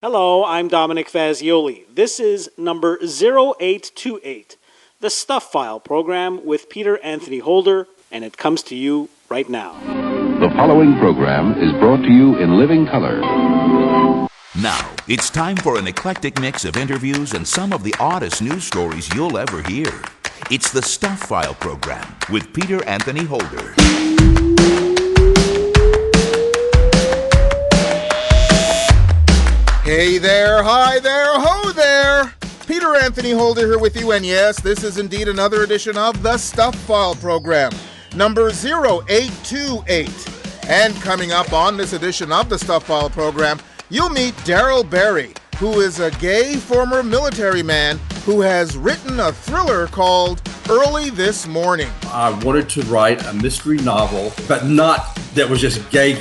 Hello, I'm Dominic Fazioli. This is number 0828, the Stuff File program with Peter Anthony Holder, and it comes to you right now. The following program is brought to you in living color. Now, it's time for an eclectic mix of interviews and some of the oddest news stories you'll ever hear. It's the Stuff File program with Peter Anthony Holder. Hey there, hi there, ho there! Peter Anthony Holder here with you, and yes, this is indeed another edition of the Stuff File program, number 0828. And coming up on this edition of the Stuff File program, you'll meet Darrell, who is a gay former military man who has written a thriller called Early This Morning. I wanted to write a mystery novel, but not that was just gay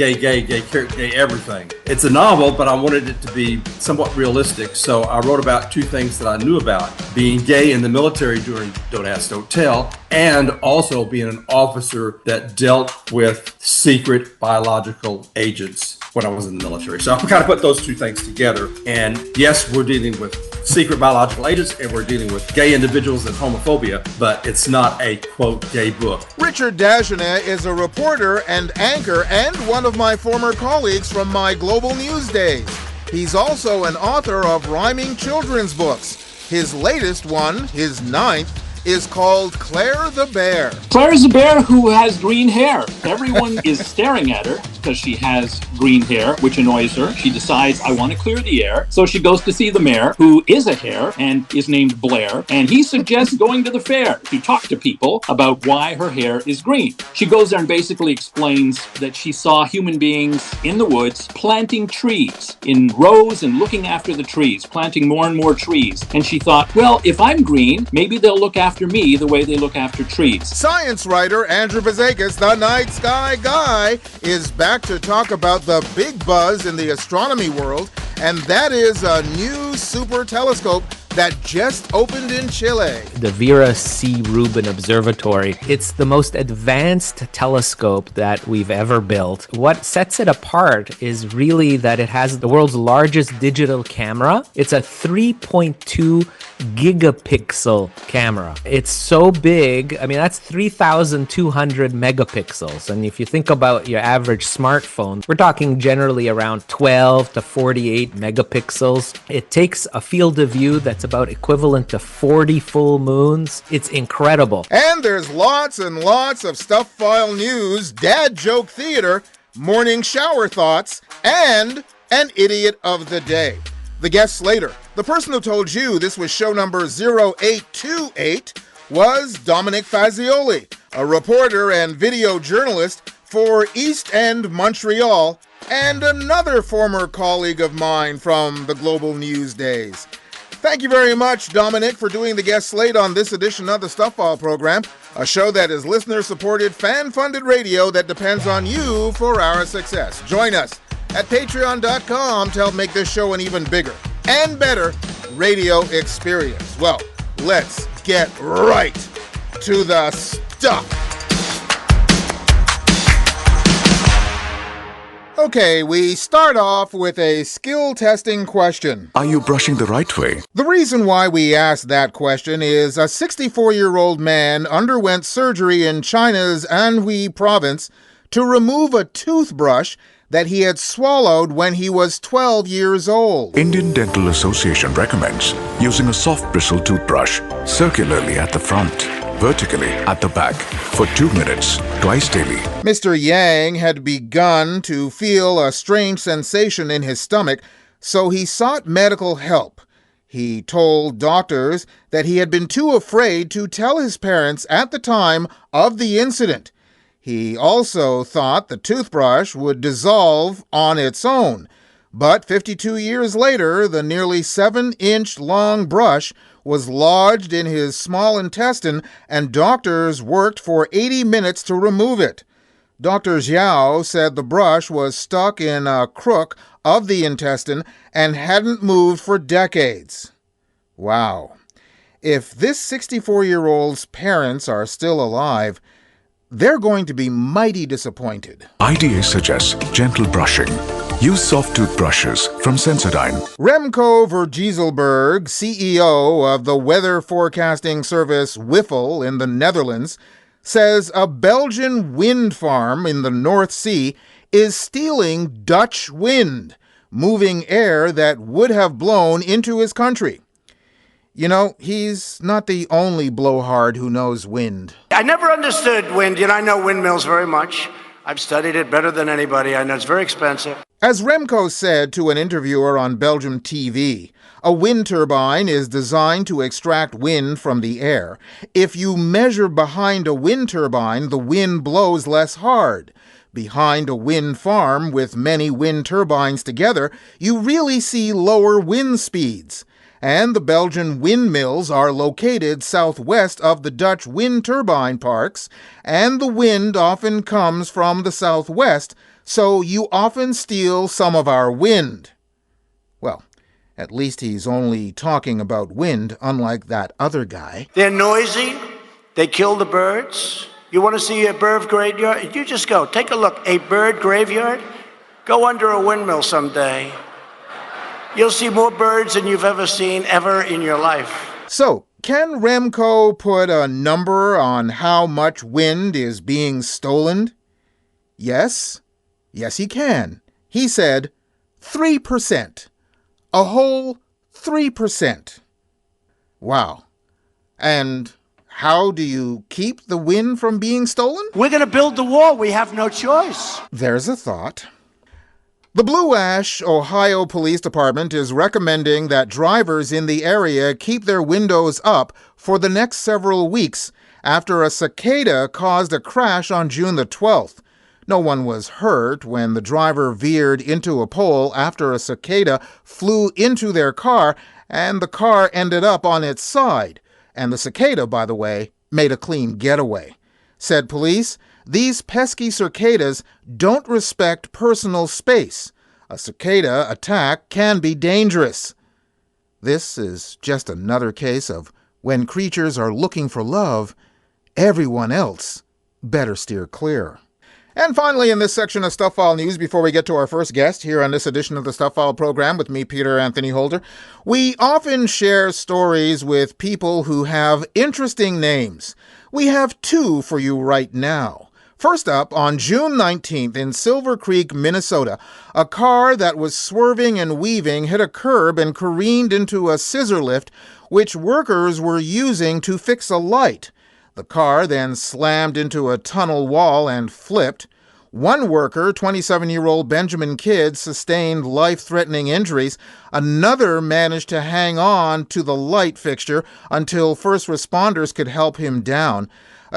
everything. It's a novel, but I wanted it to be somewhat realistic. So I wrote about two things that I knew about: being gay in the military during Don't Ask, Don't Tell, and also being an officer that dealt with secret biological agents when I was in the military. So I kind of put those two things together. And yes, we're dealing with secret biological agents and we're dealing with gay individuals and homophobia, but it's not a, quote, gay book. Richard Dagenais is a reporter and anchor and one of my former colleagues from my global news days. He's also an author of rhyming children's books. His latest one, his ninth, is called Claire the Bear. Claire's a bear who has green hair. Everyone is staring at her because she has green hair, which annoys her. She decides, I want to clear the air. So she goes to see the mayor, who is a hare and is named Blair. And he suggests going to the fair to talk to people about why her hair is green. She goes there and basically explains that she saw human beings in the woods planting trees in rows and looking after the trees, planting more and more trees. And she thought, well, if I'm green, maybe they'll look after me the way they look after trees. Science writer Andrew Fazekas, the night sky guy, is back to talk about the big buzz in the astronomy world, and that is a new super telescope that just opened in Chile. The Vera C. Rubin Observatory. It's the most advanced telescope that we've ever built. What sets it apart is really that it has the world's largest digital camera. It's a 3.2 gigapixel camera. It's so big, I mean, that's 3,200 megapixels. And if you think about your average smartphone, we're talking generally around 12 to 48 megapixels. It takes a field of view that's about equivalent to 40 full moons. It's incredible. And there's lots and lots of Stuff File news, dad joke theater, morning shower thoughts, and an idiot of the day. The guest later, the person who told you this was show number 0828, was Dominic Fazioli, a reporter and video journalist for East End, Montreal, and another former colleague of mine from the Global News days. Thank you very much, Dominic, for doing the guest slate on this edition of the Stuff File program, a show that is listener-supported, fan-funded radio that depends on you for our success. Join us at patreon.com to help make this show an even bigger and better radio experience. Well, let's get right to the stuff. Okay, we start off with a skill testing question. Are you brushing the right way? The reason why we asked that question is a 64-year-old man underwent surgery in China's Anhui province to remove a toothbrush that he had swallowed when he was 12 years old. Indian Dental Association recommends using a soft bristle toothbrush circularly at the front, vertically at the back, for 2 minutes, twice daily. Mr. Yang had begun to feel a strange sensation in his stomach, so he sought medical help. He told doctors that he had been too afraid to tell his parents at the time of the incident. He also thought the toothbrush would dissolve on its own. But 52 years later, the nearly 7-inch long brush was lodged in his small intestine, and doctors worked for 80 minutes to remove it. Dr. Xiao said the brush was stuck in a crook of the intestine and hadn't moved for decades. Wow. If this 64-year-old's parents are still alive, they're going to be mighty disappointed. IDA suggests gentle brushing. Use soft toothbrushes from Sensodyne. Remco Vergieselberg, CEO of the weather forecasting service Wiffle in the Netherlands, says a Belgian wind farm in the North Sea is stealing Dutch wind, moving air that would have blown into his country. You know, he's not the only blowhard who knows wind. I never understood wind. I know windmills very much. I've studied it better than anybody. I know it's very expensive. As Remco said to an interviewer on Belgium TV, a wind turbine is designed to extract wind from the air. If you measure behind a wind turbine, the wind blows less hard. Behind a wind farm with many wind turbines together, you really see lower wind speeds. And the Belgian windmills are located southwest of the Dutch wind turbine parks, and the wind often comes from the southwest, so you often steal some of our wind. Well, at least he's only talking about wind, unlike that other guy. They're noisy. They kill the birds. You want to see a bird graveyard? You just go. Take a look. A bird graveyard? Go under a windmill someday. You'll see more birds than you've ever seen ever in your life. So, can Remco put a number on how much wind is being stolen? Yes. Yes, he can. He said 3%. A whole 3%. Wow. And how do you keep the wind from being stolen? We're going to build the wall. We have no choice. There's a thought. The Blue Ash, Ohio Police Department is recommending that drivers in the area keep their windows up for the next several weeks after a cicada caused a crash on June the 12th. No one was hurt when the driver veered into a pole after a cicada flew into their car, and the car ended up on its side. And the cicada, by the way, made a clean getaway. Said police, these pesky cicadas don't respect personal space. A cicada attack can be dangerous. This is just another case of when creatures are looking for love, everyone else better steer clear. And finally, in this section of Stuff File News, before we get to our first guest here on this edition of the Stuff File program with me, Peter Anthony Holder, we often share stories with people who have interesting names. We have two for you right now. First up, on June 19th in Silver Creek, Minnesota, a car that was swerving and weaving hit a curb and careened into a scissor lift, which workers were using to fix a light. The car then slammed into a tunnel wall and flipped. One worker, 27-year-old Benjamin Kidd, sustained life-threatening injuries. Another managed to hang on to the light fixture until first responders could help him down.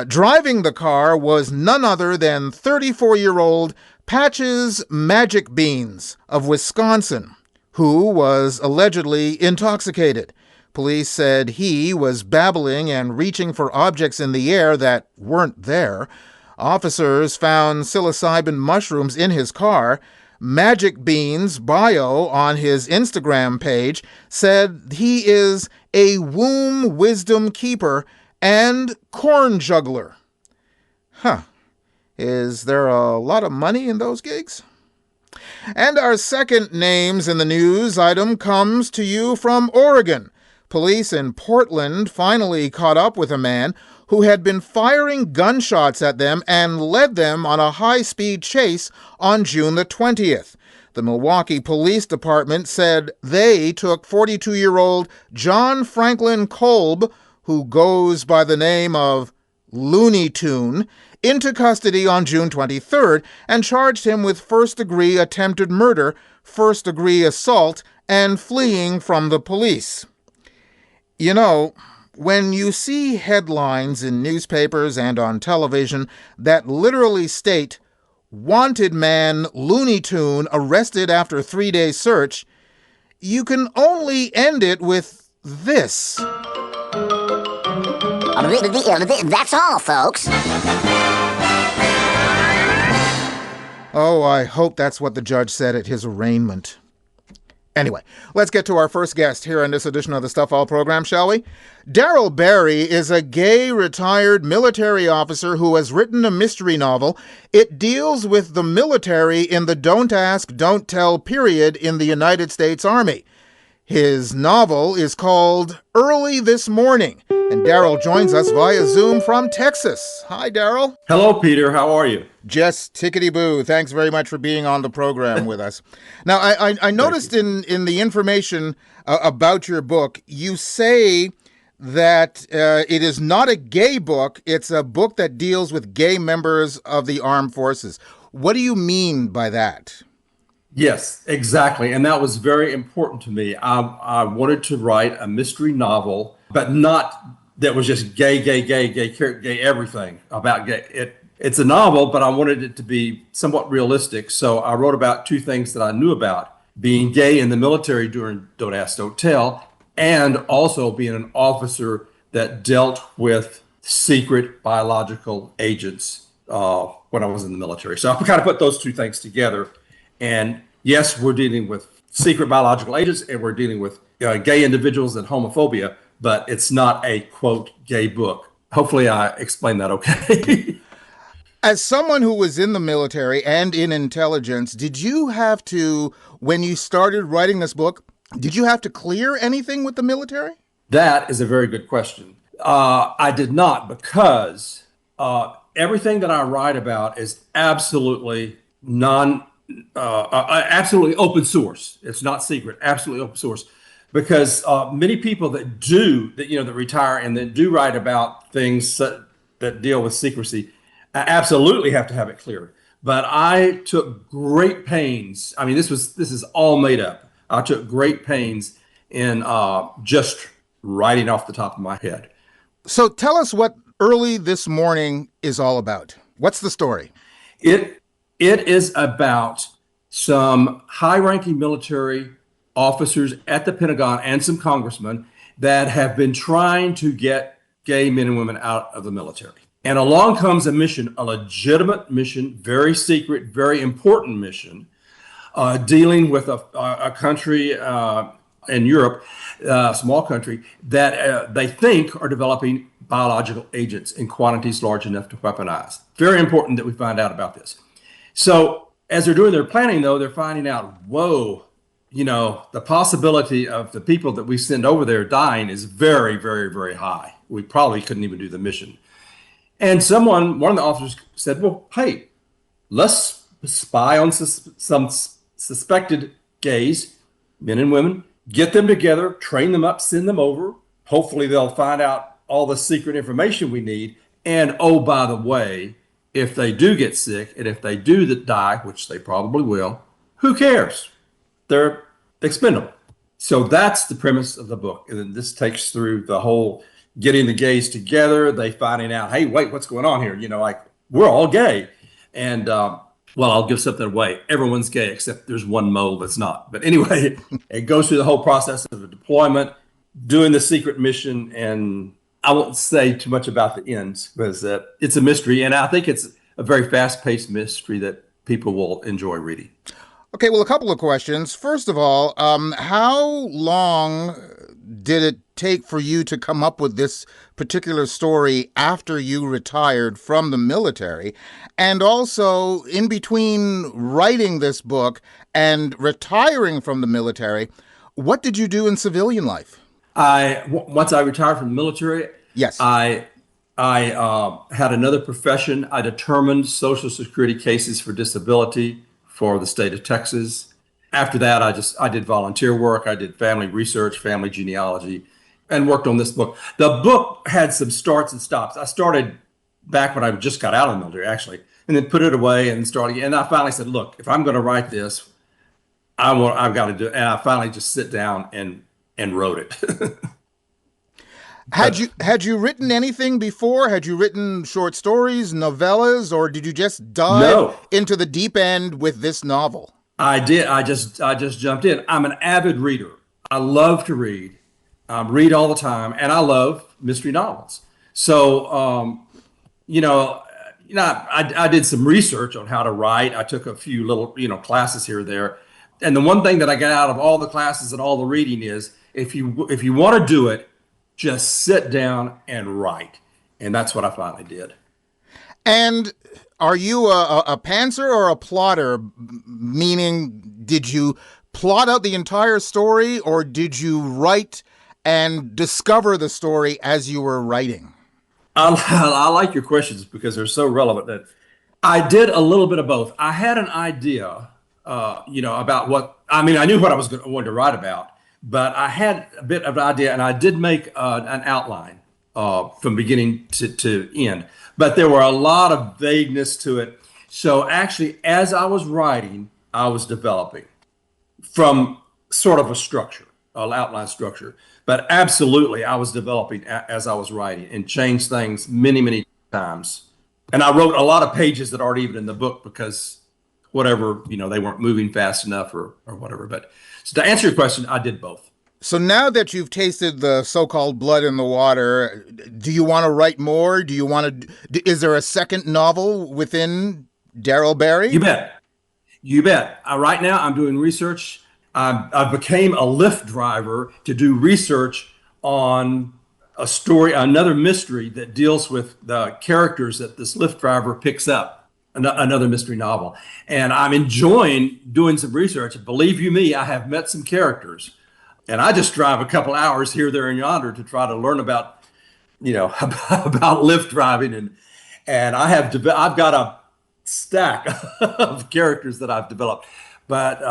Driving the car was none other than 34-year-old Patches Magic Beans of Wisconsin, who was allegedly intoxicated. Police said he was babbling and reaching for objects in the air that weren't there. Officers found psilocybin mushrooms in his car. Magic Beans' bio on his Instagram page said he is a womb wisdom keeper and corn juggler. Huh. Is there a lot of money in those gigs? And our second names in the news item comes to you from Oregon. Police in Portland finally caught up with a man who had been firing gunshots at them and led them on a high-speed chase on June the 20th. The Milwaukee Police Department said they took 42-year-old John Franklin Kolb, who goes by the name of Looney Tune, into custody on June 23rd and charged him with first-degree attempted murder, first-degree assault, and fleeing from the police. You know, when you see headlines in newspapers and on television that literally state, "Wanted man Looney Tune arrested after 3-day search," you can only end it with this. That's all, folks. Oh, I hope that's what the judge said at his arraignment. Anyway, let's get to our first guest here on this edition of the Stuff All program, shall we? Darrell Barry is a gay retired military officer who has written a mystery novel. It deals with the military in the don't ask, don't tell period in the United States Army. His novel is called Early This Morning, and Darrell joins us via Zoom from Texas. Hi, Darrell. Hello, Peter. How are you? Just tickety-boo. Thanks very much for being on the program with us. Now, I noticed in the information about your book, you say that it is not a gay book. It's a book that deals with gay members of the armed forces. What do you mean by that? Yes, exactly. And that was very important to me. I wanted to write a mystery novel, but not that was just gay everything about gay. It's a novel, but I wanted it to be somewhat realistic. So I wrote about two things that I knew about: being gay in the military during Don't Ask, Don't Tell, and also being an officer that dealt with secret biological agents when I was in the military. So I kind of put those two things together. And yes, we're dealing with secret biological agents, and we're dealing with gay individuals and homophobia, but it's not a, quote, gay book. Hopefully I explained that okay. As someone who was in the military and in intelligence, did you have to, when you started writing this book, did you have to clear anything with the military? That is a very good question. I did not, because everything that I write about is absolutely absolutely open source. It's not secret, absolutely open source. Because many people that retire and that do write about things that deal with secrecy, absolutely have to have it cleared. But I took great pains. I mean, this is all made up. I took great pains in just writing off the top of my head. So tell us what Early This Morning is all about. What's the story? It is about some high-ranking military officers at the Pentagon and some congressmen that have been trying to get gay men and women out of the military. And along comes a mission, a legitimate mission, very secret, very important mission, dealing with a country in Europe, a small country, that they think are developing biological agents in quantities large enough to weaponize. Very important that we find out about this. So as they're doing their planning, though, they're finding out, whoa, the possibility of the people that we send over there dying is very, very, very high. We probably couldn't even do the mission. And one of the officers said, well, hey, let's spy on some suspected gays, men and women, get them together, train them up, send them over. Hopefully they'll find out all the secret information we need. And oh, by the way, if they do get sick and if they do die, which they probably will, who cares? They're expendable. So that's the premise of the book. And then this takes through the whole getting the gays together, they finding out, hey, wait, what's going on here? We're all gay. And I'll give something away. Everyone's gay, except there's one mole that's not. But anyway, it goes through the whole process of the deployment, doing the secret mission, and I won't say too much about the ends because it's a mystery. And I think it's a very fast-paced mystery that people will enjoy reading. Okay, well, a couple of questions. First of all, how long did it take for you to come up with this particular story after you retired from the military? And also, in between writing this book and retiring from the military, what did you do in civilian life? Once I retired from the military, yes, I had another profession. I determined Social Security cases for disability for the state of Texas. After that, I did volunteer work. I did family research, family genealogy, and worked on this book. The book had some starts and stops. I started back when I just got out of the military, actually, and then put it away and started again. And I finally said, look, if I'm going to write this, I've got to do it. And I finally just sit down and wrote it. Had you written anything before? Had you written short stories, novellas, or did you just dive into the deep end with this novel? I did. I just jumped in. I'm an avid reader. I love to read. Read all the time, and I love mystery novels. So, I did some research on how to write. I took a few little, classes here or there. And the one thing that I got out of all the classes and all the reading is if you want to do it, just sit down and write. And that's what I finally did. And are you a pantser or a plotter? Meaning, did you plot out the entire story, or did you write and discover the story as you were writing? I like your questions because they're so relevant. That I did a little bit of both. I had an idea, about what, I knew what I was going to write about, but I had a bit of an idea, and I did make an outline from beginning to end. But there were a lot of vagueness to it. So actually, as I was writing, I was developing from sort of a structure, an outline structure. But absolutely, I was developing as I was writing and changed things many, many times. And I wrote a lot of pages that aren't even in the book because whatever, they weren't moving fast enough or whatever. But so to answer your question, I did both. So now that you've tasted the so-called blood in the water, do you want to write more? Do you want to? Is there a second novel within Darrell Berry? You bet. Right now, I'm doing research. I became a Lyft driver to do research on a story, another mystery that deals with the characters that this Lyft driver picks up, another mystery novel. And I'm enjoying doing some research. Believe you me, I have met some characters. And I just drive a couple hours here, there, and yonder to try to learn about, about Lyft driving. And I've got a stack of characters that I've developed. But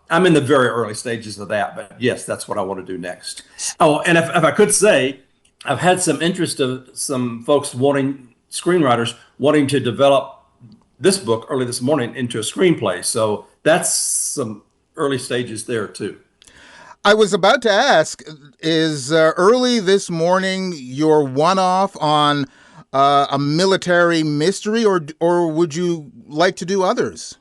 I'm in the very early stages of that. But yes, that's what I want to do next. Oh, and if I could say, I've had some interest of some folks screenwriters wanting to develop this book early this morning into a screenplay. So that's some early stages there too. I was about to ask, is early this morning your one-off on a military mystery, or would you like to do others?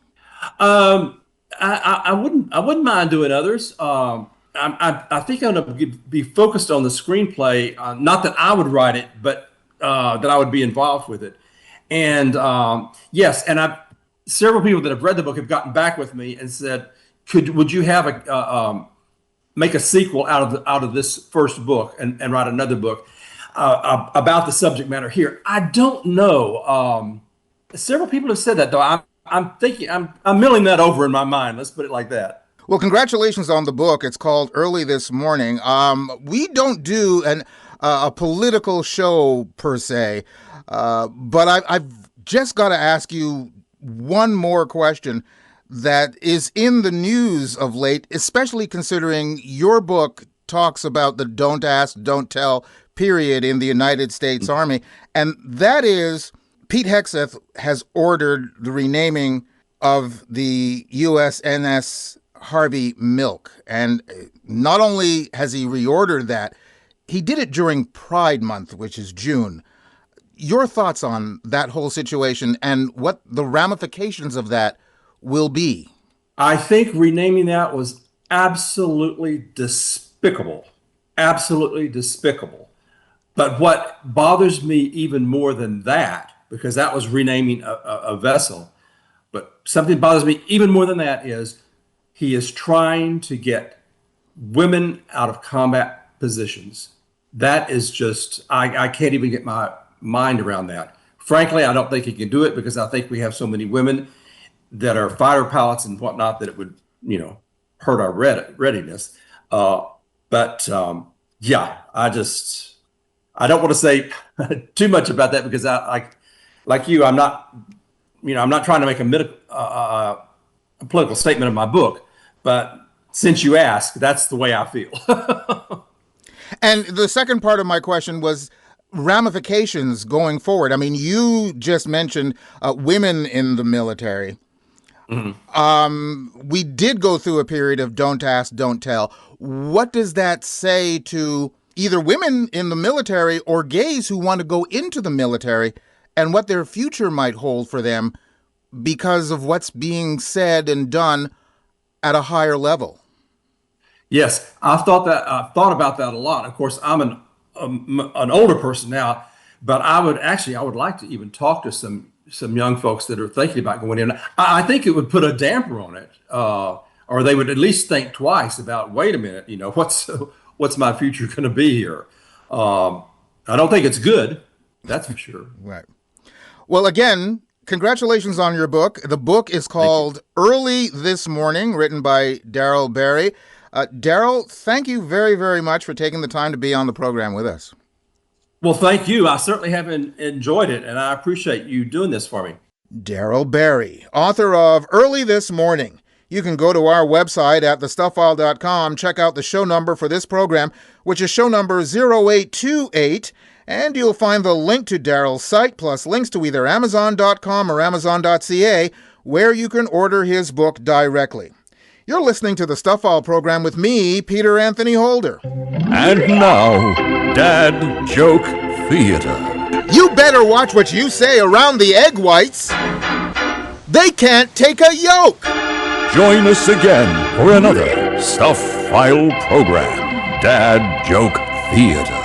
I wouldn't mind doing others. I think I'm going to be focused on the screenplay. Not that I would write it, but that I would be involved with it. And yes, and several people that have read the book have gotten back with me and said, would you have make a sequel out of this first book and write another book about the subject matter here? I don't know. Several people have said that, though. I'm thinking, I'm milling that over in my mind. Let's put it like that. Well, congratulations on the book. It's called Early This Morning. We don't do a political show per se, but I've just got to ask you one more question that is in the news of late, especially considering your book talks about the don't ask, don't tell period in the United States Army. And that is, Pete Hegseth has ordered the renaming of the USNS Harvey Milk. And not only has he reordered that, he did it during Pride Month, which is June. Your thoughts on that whole situation and what the ramifications of that will be? I think renaming that was absolutely despicable. Absolutely despicable. But what bothers me even more than that, because that was renaming a vessel, but something bothers me even more than that is he is trying to get women out of combat positions. That is just, I can't even get my mind around that. Frankly, I don't think he can do it because I think we have so many women that are fighter pilots and whatnot that it would, hurt our readiness. But yeah, I don't want to say too much about that because like you, I'm not trying to make a political statement in my book, but since you asked, that's the way I feel. And the second part of my question was ramifications going forward. I mean, you just mentioned women in the military. Mm-hmm. We did go through a period of don't ask, don't tell. What does that say to either women in the military or gays who want to go into the military and what their future might hold for them because of what's being said and done at a higher level? Yes, I've thought about that a lot. Of course, I'm an older person now, but I would like to even talk to some young folks that are thinking about going in. I think it would put a damper on it, or they would at least think twice about, wait a minute, what's my future going to be here? I don't think it's good. That's for sure. Right. Well, again, congratulations on your book. The book is called Early This Morning, written by Darrell Berry. Darrell, thank you very, very much for taking the time to be on the program with us. Well, thank you. I certainly have enjoyed it, and I appreciate you doing this for me. Darrell Berry, author of Early This Morning. You can go to our website at thestuffile.com, check out the show number for this program, which is show number 0828, and you'll find the link to Darrell's site, plus links to either Amazon.com or Amazon.ca, where you can order his book directly. You're listening to the Stuff File program with me, Peter Anthony Holder. And now, Dad Joke Theater. You better watch what you say around the egg whites. They can't take a yolk. Join us again for another Stuff File program, Dad Joke Theater.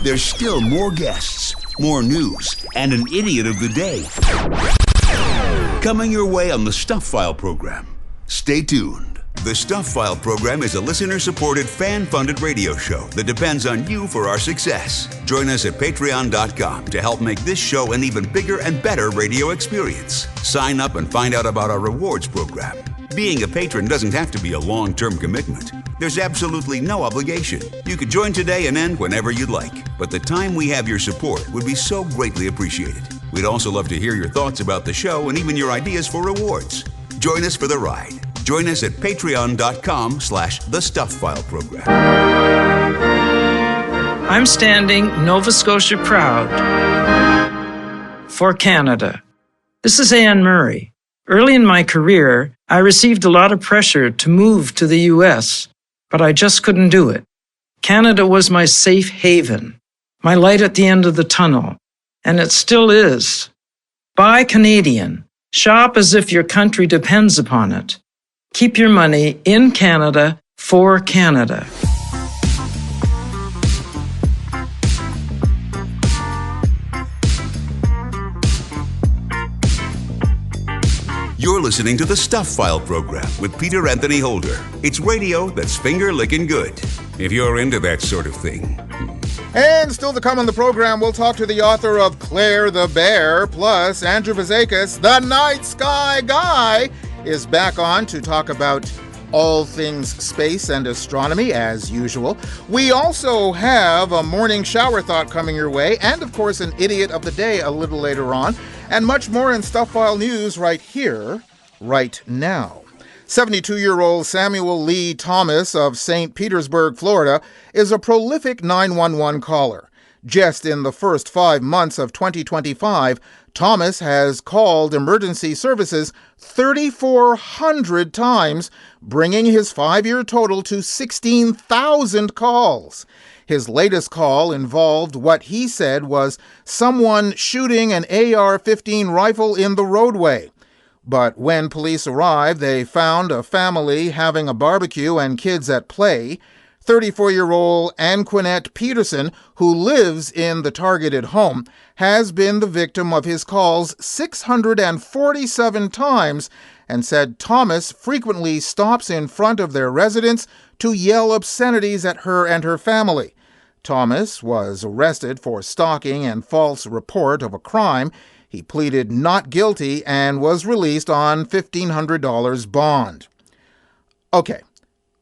There's still more guests, more news, and an idiot of the day coming your way on the Stuff File program. Stay tuned. The Stuff File program is a listener-supported, fan-funded radio show that depends on you for our success. Join us at patreon.com to help make this show an even bigger and better radio experience. Sign up and find out about our rewards program. Being a patron doesn't have to be a long-term commitment. There's absolutely no obligation. You could join today and end whenever you'd like, but the time we have your support would be so greatly appreciated. We'd also love to hear your thoughts about the show and even your ideas for rewards. Join us for the ride. Join us at patreon.com/thestufffileprogram. program. I'm standing Nova Scotia proud for Canada. This is Anne Murray. Early in my career, I received a lot of pressure to move to the U.S., but I just couldn't do it. Canada was my safe haven, my light at the end of the tunnel, and it still is. Buy Canadian. Shop as if your country depends upon it. Keep your money in Canada for Canada. You're listening to the Stuff File program with Peter Anthony Holder. It's radio that's finger-licking good, if you're into that sort of thing. And still to come on the program, we'll talk to the author of Claire the Bear, plus Andrew Fazekas, the Night Sky Guy, is back on to talk about all things space and astronomy, as usual. We also have a morning shower thought coming your way, and of course an idiot of the day a little later on, and much more in Stuff File News right here, right now. 72-year-old Samuel Lee Thomas of St. Petersburg, Florida, is a prolific 911 caller. Just in the first 5 months of 2025, Thomas has called emergency services 3,400 times, bringing his 5-year total to 16,000 calls. His latest call involved what he said was someone shooting an AR-15 rifle in the roadway. But when police arrived, they found a family having a barbecue and kids at play. 34-year-old Anquinette Peterson, who lives in the targeted home, has been the victim of his calls 647 times and said Thomas frequently stops in front of their residence to yell obscenities at her and her family. Thomas was arrested for stalking and false report of a crime. He pleaded not guilty and was released on $1,500 bond. Okay,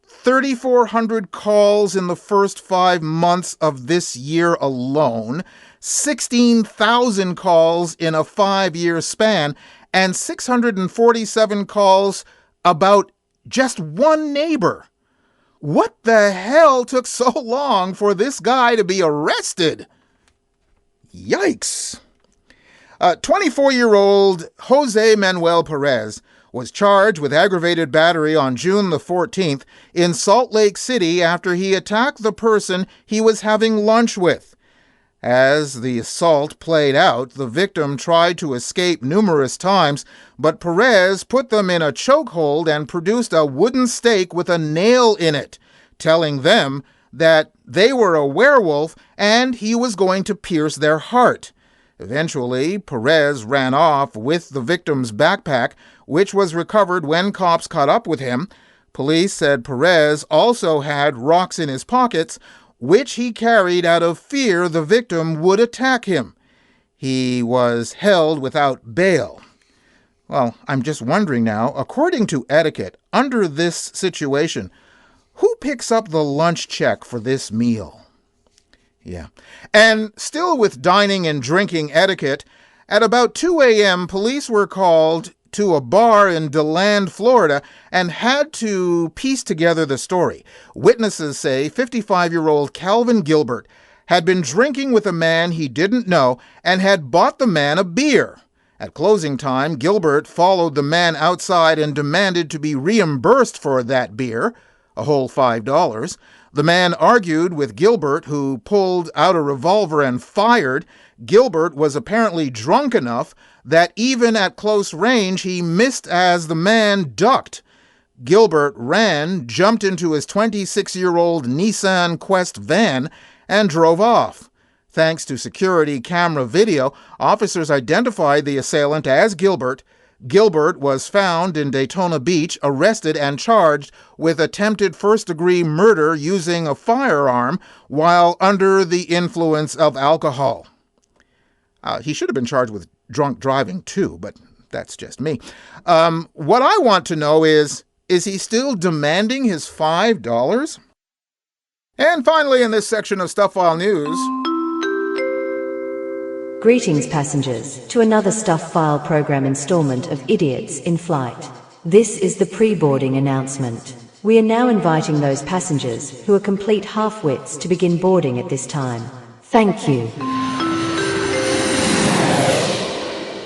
3,400 calls in the first 5 months of this year alone, 16,000 calls in a 5-year span, and 647 calls about just one neighbor. What the hell took so long for this guy to be arrested? Yikes. 24-year-old Jose Manuel Perez was charged with aggravated battery on June the 14th in Salt Lake City after he attacked the person he was having lunch with. As the assault played out, the victim tried to escape numerous times, but Perez put them in a chokehold and produced a wooden stake with a nail in it, telling them that they were a werewolf and he was going to pierce their heart. Eventually, Perez ran off with the victim's backpack, which was recovered when cops caught up with him. Police said Perez also had rocks in his pockets, which he carried out of fear the victim would attack him. He was held without bail. Well, I'm just wondering now, according to etiquette, under this situation, who picks up the lunch check for this meal? Yeah. And still with dining and drinking etiquette, at about 2 a.m., police were called to a bar in DeLand, Florida, and had to piece together the story. Witnesses say 55-year-old Calvin Gilbert had been drinking with a man he didn't know and had bought the man a beer. At closing time, Gilbert followed the man outside and demanded to be reimbursed for that beer, a whole $5. The man argued with Gilbert, who pulled out a revolver and fired. Gilbert was apparently drunk enough that even at close range he missed as the man ducked. Gilbert ran, jumped into his 26-year-old Nissan Quest van, and drove off. Thanks to security camera video, officers identified the assailant as Gilbert. Gilbert was found in Daytona Beach, arrested and charged with attempted first-degree murder using a firearm while under the influence of alcohol. He should have been charged with drunk driving too, but that's just me. What I want to know is he still demanding his $5? And finally, in this section of Stuff File News... Greetings, passengers, to another Stuff File program installment of Idiots in Flight. This is the pre-boarding announcement. We are now inviting those passengers who are complete half-wits to begin boarding at this time. Thank you.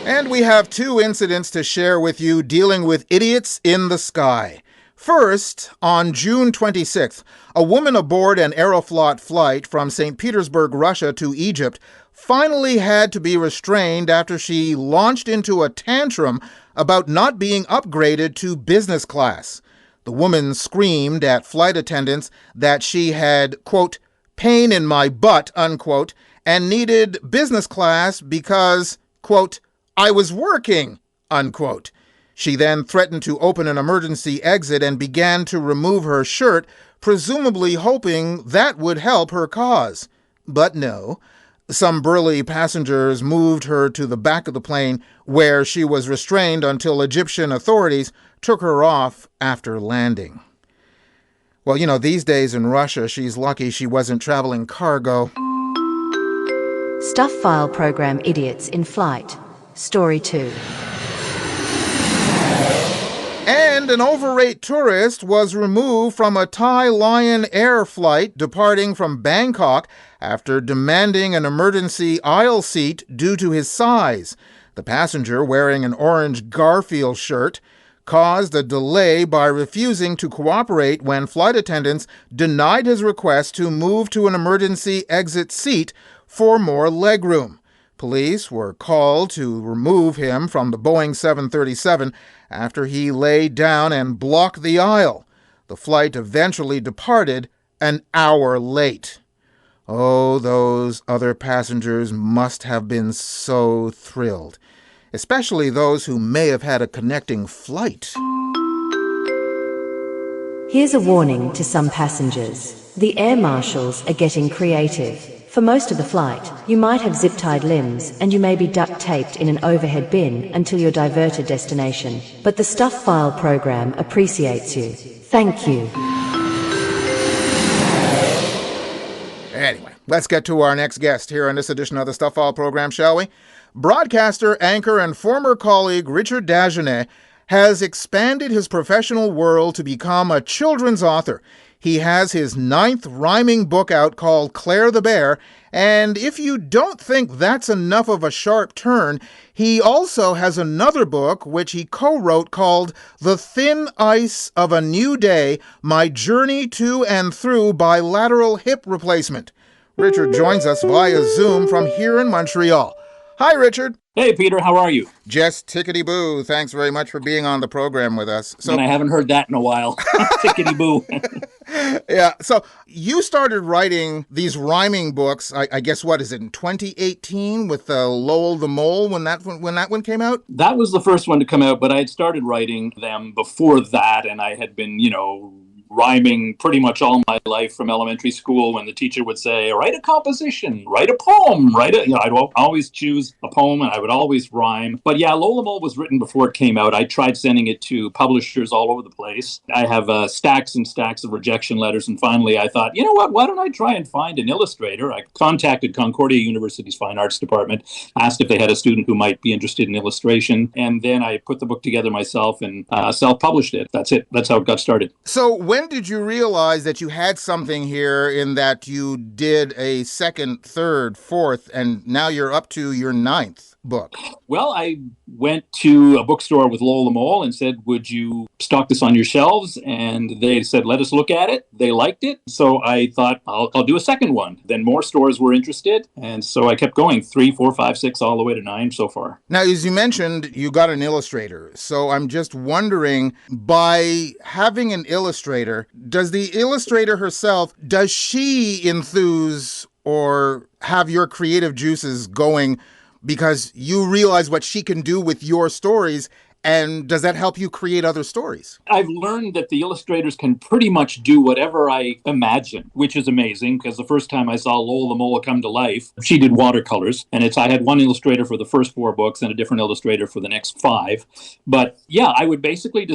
And we have 2 incidents to share with you dealing with idiots in the sky. First, on June 26th, a woman aboard an Aeroflot flight from St. Petersburg, Russia to Egypt finally had to be restrained after she launched into a tantrum about not being upgraded to business class. The woman screamed at flight attendants that she had, quote, pain in my butt, unquote, and needed business class because, quote, I was working, unquote. She then threatened to open an emergency exit and began to remove her shirt, presumably hoping that would help her cause. But no. Some burly passengers moved her to the back of the plane, where she was restrained until Egyptian authorities took her off after landing. Well, you know, these days in Russia, she's lucky she wasn't traveling cargo. Stuff File Program Idiots in Flight. Story 2. And an overweight tourist was removed from a Thai Lion Air flight departing from Bangkok after demanding an emergency aisle seat due to his size. The passenger, wearing an orange Garfield shirt, caused a delay by refusing to cooperate when flight attendants denied his request to move to an emergency exit seat for more legroom. Police were called to remove him from the Boeing 737 after he lay down and blocked the aisle. The flight eventually departed an hour late. Oh, those other passengers must have been so thrilled, especially those who may have had a connecting flight. Here's a warning to some passengers. The air marshals are getting creative. For most of the flight, you might have zip-tied limbs and you may be duct-taped in an overhead bin until your diverted destination. But the Stuff File program appreciates you. Thank you. Anyway, let's get to our next guest here on this edition of the Stuff File program, shall we? Broadcaster, anchor, and former colleague Richard Dagenais has expanded his professional world to become a children's author. He has his 9th rhyming book out called Claire the Bear, and if you don't think that's enough of a sharp turn, he also has another book which he co-wrote called The Thin Ice of a New Day, My Journey to and Through Bilateral Hip Replacement. Richard joins us via Zoom from here in Montreal. Hi, Richard. Hey, Peter, how are you? Just tickety-boo. Thanks very much for being on the program with us. And I haven't heard that in a while. Tickety-boo. Yeah, so you started writing these rhyming books, I guess, what is it, in 2018 with Lowell the Mole when that one came out? That was the first one to come out, but I had started writing them before that, and I had been, rhyming pretty much all my life from elementary school when the teacher would say, write a composition, write a poem, I'd always choose a poem and I would always rhyme. But yeah, Lola Mole was written before it came out. I tried sending it to publishers all over the place. I have stacks and stacks of rejection letters. And finally I thought, you know what, why don't I try and find an illustrator? I contacted Concordia University's Fine Arts Department, asked if they had a student who might be interested in illustration. And then I put the book together myself and self-published it. That's it. That's how it got started. So when did you realize that you had something here in that you did a second, third, fourth, and now you're up to your ninth book? Well, I went to a bookstore with Lola Mole and said, would you stock this on your shelves? And they said, let us look at it. They liked it. So I thought, I'll do a second one. Then more stores were interested. And so I kept going 3, 4, 5, 6, all the way to 9 so far. Now, as you mentioned, you got an illustrator. So I'm just wondering, by having an illustrator, does the illustrator herself, does she enthuse or have your creative juices going because you realize what she can do with your stories? And does that help you create other stories? I've learned that the illustrators can pretty much do whatever I imagine, which is amazing because the first time I saw Lola the Mole come to life, she did watercolors. And I had one illustrator for the first 4 books and a different illustrator for the next 5. But yeah, I would basically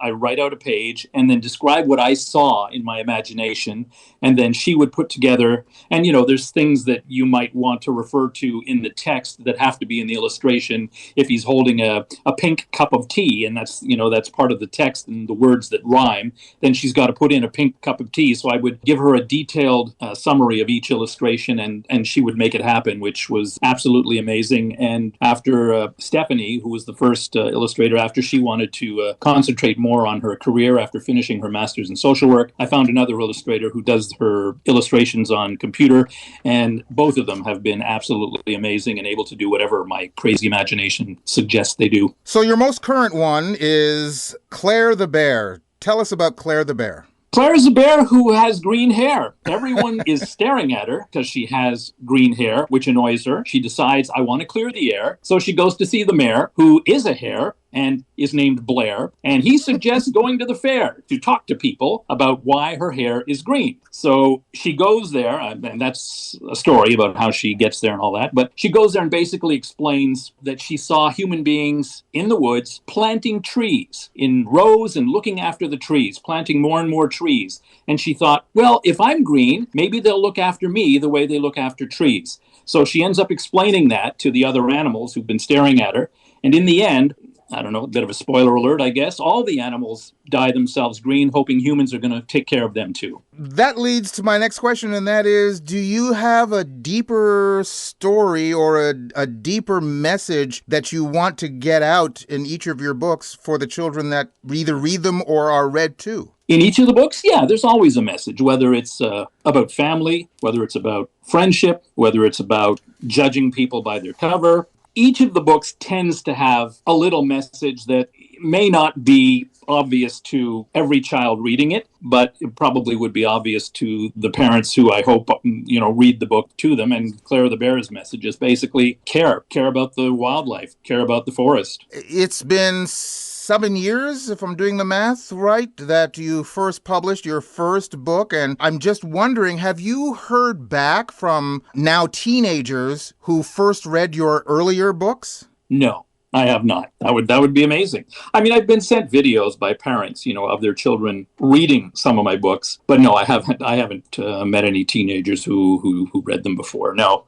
I write out a page and then describe what I saw in my imagination. And then she would put together, and there's things that you might want to refer to in the text that have to be in the illustration. If he's holding a pink cup of tea, and that's part of the text and the words that rhyme, then she's got to put in a pink cup of tea. So I would give her a detailed summary of each illustration, and she would make it happen, which was absolutely amazing. And after Stephanie, who was the first illustrator, after she wanted to concentrate more on her career after finishing her master's in social work, I found another illustrator who does her illustrations on computer, and both of them have been absolutely amazing and able to do whatever my crazy imagination suggests they do. So your most current one is Claire the Bear. Tell us about Claire the Bear. Claire's a bear who has green hair. Everyone is staring at her because she has green hair, which annoys her. She decides, I want to clear the air. So she goes to see the mayor, who is a hare and is named Blair. And he suggests going to the fair to talk to people about why her hair is green. So she goes there, and that's a story about how she gets there and all that. But she goes there and basically explains that she saw human beings in the woods planting trees in rows and looking after the trees, planting more and more trees. And she thought, well, if I'm green, maybe they'll look after me the way they look after trees. So she ends up explaining that to the other animals who've been staring at her. And in the end, I don't know, a bit of a spoiler alert, I guess, all the animals dye themselves green, hoping humans are going to take care of them too. That leads to my next question, and that is, do you have a deeper story or a deeper message that you want to get out in each of your books for the children that either read them or are read to? In each of the books, yeah, there's always a message, whether it's about family, whether it's about friendship, whether it's about judging people by their cover. Each of the books tends to have a little message that may not be obvious to every child reading it, but it probably would be obvious to the parents who I hope, read the book to them. And Claire the Bear's message is basically care about the wildlife, care about the forest. It's been 7 years, if I'm doing the math right, that you first published your first book. And I'm just wondering, have you heard back from now teenagers who first read your earlier books? No, I have not. That would be amazing. I mean, I've been sent videos by parents, of their children reading some of my books, but no, I haven't met any teenagers who read them before. No,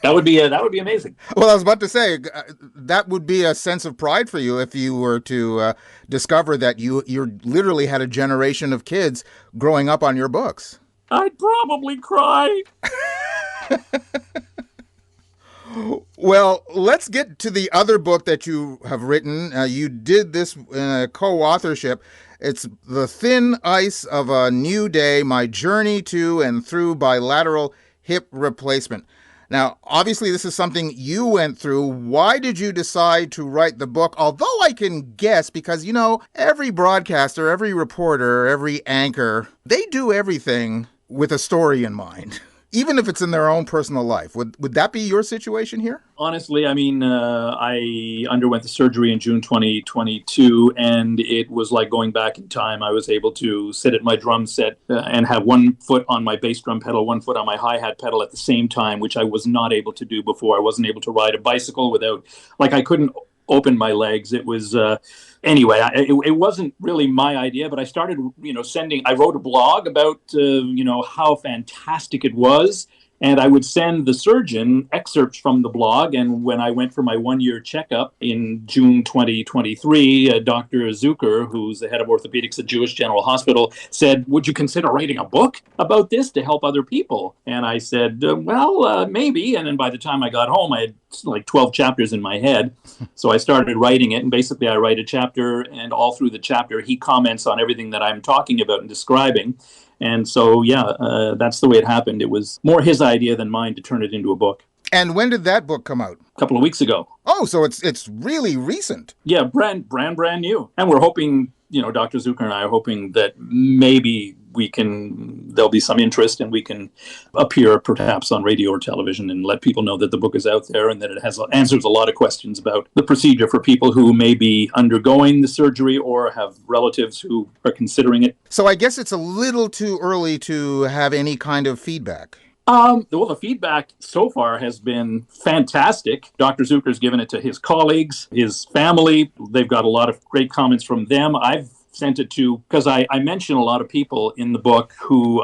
that would be amazing. Well, I was about to say that would be a sense of pride for you if you were to discover that you literally had a generation of kids growing up on your books. I'd probably cry. Well, let's get to the other book that you have written. You did this in a co-authorship. It's The Thin Ice of a New Day, My Journey to and Through Bilateral Hip Replacement. Now, obviously, this is something you went through. Why did you decide to write the book? Although I can guess, because, every broadcaster, every reporter, every anchor, they do everything with a story in mind, even if it's in their own personal life. Would that be your situation here? Honestly, I underwent the surgery in June 2022, and it was like going back in time. I was able to sit at my drum set and have one foot on my bass drum pedal, one foot on my hi-hat pedal at the same time, which I was not able to do before. I wasn't able to ride a bicycle I couldn't open my legs. It was, anyway, it wasn't really my idea, but I started, I wrote a blog about, how fantastic it was. And I would send the surgeon excerpts from the blog. And when I went for my 1-year checkup in June 2023, Dr. Zucker, who's the head of orthopedics at Jewish General Hospital, said, would you consider writing a book about this to help other people? And I said, maybe. And then by the time I got home, I had like 12 chapters in my head. So I started writing it. And basically, I write a chapter. And all through the chapter, he comments on everything that I'm talking about and describing. And so, that's the way it happened. It was more his idea than mine to turn it into a book. And when did that book come out? A couple of weeks ago. Oh, so it's really recent. Yeah, brand new. And we're hoping, Dr. Zucker and I are hoping that maybe there'll be some interest and we can appear perhaps on radio or television and let people know that the book is out there and that it answers a lot of questions about the procedure for people who may be undergoing the surgery or have relatives who are considering it. So I guess it's a little too early to have any kind of feedback. The feedback so far has been fantastic. Dr. Zucker's given it to his colleagues, his family. They've got a lot of great comments from them. I've sent it to, because I mention a lot of people in the book who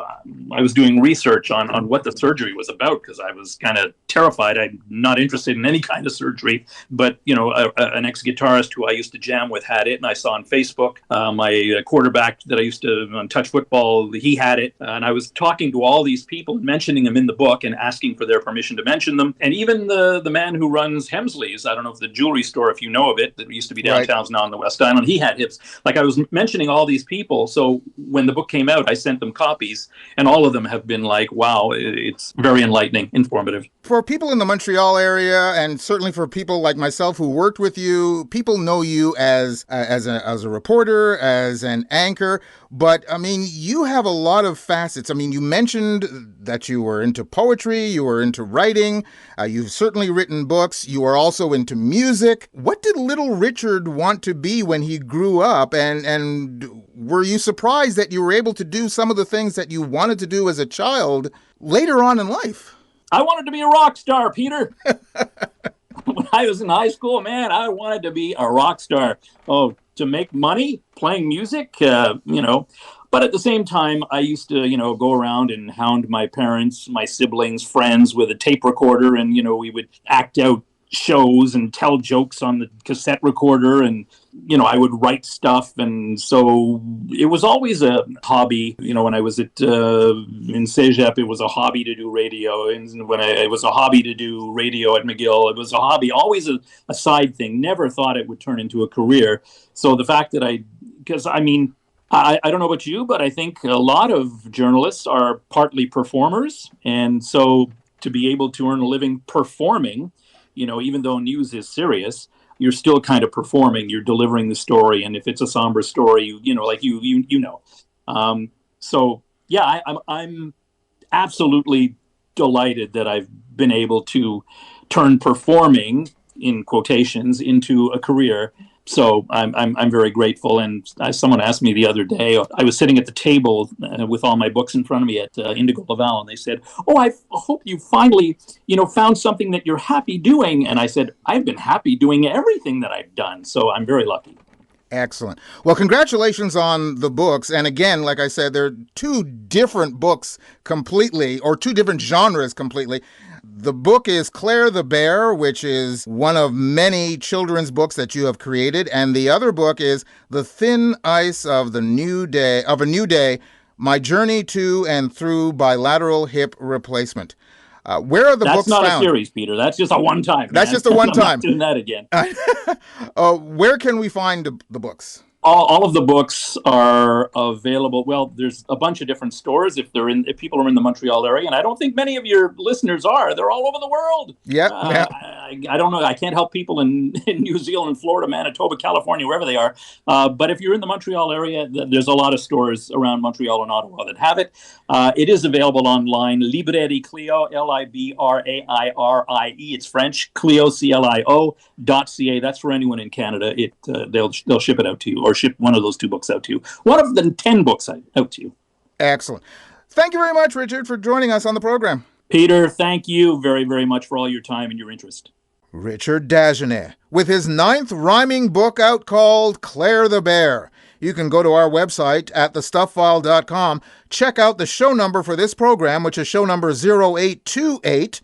I was doing research on what the surgery was about, because I was kind of terrified. I'm not interested in any kind of surgery, but, an ex-guitarist who I used to jam with had it, and I saw on Facebook, my quarterback that I used to on touch football, he had it, and I was talking to all these people and mentioning them in the book and asking for their permission to mention them, and even the man who runs Hemsley's, I don't know if the jewelry store, if you know of it, that used to be downtown, right, now on the West Island, he had hips. Like I was mentioning all these people. So when the book came out, I sent them copies, and all of them have been like, wow, it's very enlightening, informative. For people in the Montreal area, and certainly for people like myself who worked with you, people know you as a reporter, as an anchor. But, you have a lot of facets. You mentioned that you were into poetry, you were into writing, you've certainly written books, you are also into music. What did little Richard want to be when he grew up? And were you surprised that you were able to do some of the things that you wanted to do as a child later on in life? I wanted to be a rock star, Peter. When I was in high school, man, I wanted to be a rock star. Oh, to make money playing music, But at the same time, I used to, go around and hound my parents, my siblings, friends with a tape recorder. And, we would act out shows and tell jokes on the cassette recorder. And, I would write stuff. And so it was always a hobby. When I was in Cégep, it was a hobby to do radio. And when it was a hobby to do radio at McGill, it was a hobby, always a side thing. Never thought it would turn into a career. So the fact that I don't know about you, but I think a lot of journalists are partly performers. And so to be able to earn a living performing, even though news is serious, you're still kind of performing. You're delivering the story. And if it's a somber story, I'm absolutely delighted that I've been able to turn performing, in quotations, into a career. So I'm very grateful. And someone asked me the other day, I was sitting at the table with all my books in front of me at Indigo Laval, and they said, "Oh, I hope you finally, found something that you're happy doing." And I said, "I've been happy doing everything that I've done." So I'm very lucky. Excellent. Well, congratulations on the books. And again, like I said, they're two different books completely, or two different genres completely. The book is Claire the Bear, which is one of many children's books that you have created. And the other book is The Thin Ice of a New Day, My Journey to and Through Bilateral Hip Replacement. Where are the books found? That's not a series, Peter. That's just a one-time. That's just a one-time. I'm not doing that again. Where can we find the books? All of the books are available. Well, there's a bunch of different stores if people are in the Montreal area, and I don't think many of your listeners are. They're all over the world. Yep. I don't know. I can't help people in New Zealand, Florida, Manitoba, California, wherever they are. But if you're in the Montreal area, there's a lot of stores around Montreal and Ottawa that have it. It is available online. Librairie Clio, Librairie. It's French. Clio, CLIO.ca. That's for anyone in Canada. They'll ship it out to you, or ship one of those 2 books out to you. One of the 10 books out to you. Excellent. Thank you very much, Richard, for joining us on the program. Peter, thank you very, very much for all your time and your interest. Richard Dagenais, with his 9th rhyming book out called Claire the Bear. You can go to our website at thestufffile.com, check out the show number for this program, which is show number 0828,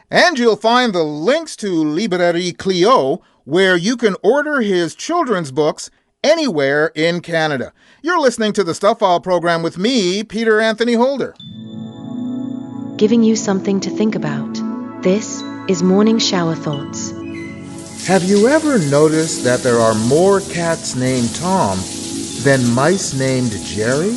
and you'll find the links to Librairie Clio, where you can order his children's books anywhere in Canada. You're listening to the Stuff File program with me, Peter Anthony Holder. Giving you something to think about. This is Morning Shower Thoughts. Have you ever noticed that there are more cats named Tom than mice named Jerry?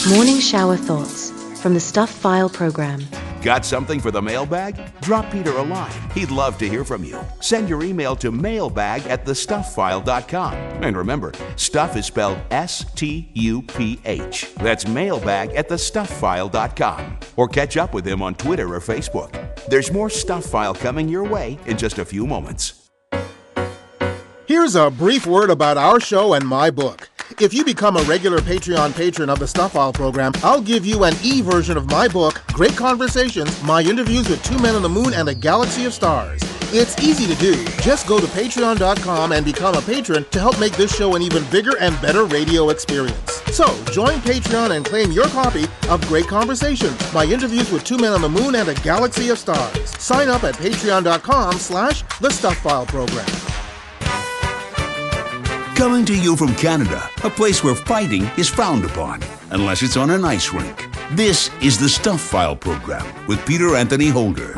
Morning Shower Thoughts from the Stuff File program. Got something for the mailbag? Drop Peter a line. He'd love to hear from you. Send your email to mailbag@thestufffile.com. And remember, stuff is spelled S-T-U-P-H. That's mailbag@thestufffile.com. Or catch up with him on Twitter or Facebook. There's more Stuff File coming your way in just a few moments. Here's a brief word about our show and my book. If you become a regular Patreon patron of the Stuff File program, I'll give you an e-version of my book, Great Conversations, My Interviews with 2 Men on the Moon and a Galaxy of Stars. It's easy to do. Just go to patreon.com and become a patron to help make this show an even bigger and better radio experience. So, join Patreon and claim your copy of Great Conversations, My Interviews with 2 Men on the Moon and a Galaxy of Stars. Sign up at patreon.com/The Stuff File program. Coming to you from Canada, a place where fighting is frowned upon, unless it's on an ice rink. This is the Stuff File program with Peter Anthony Holder.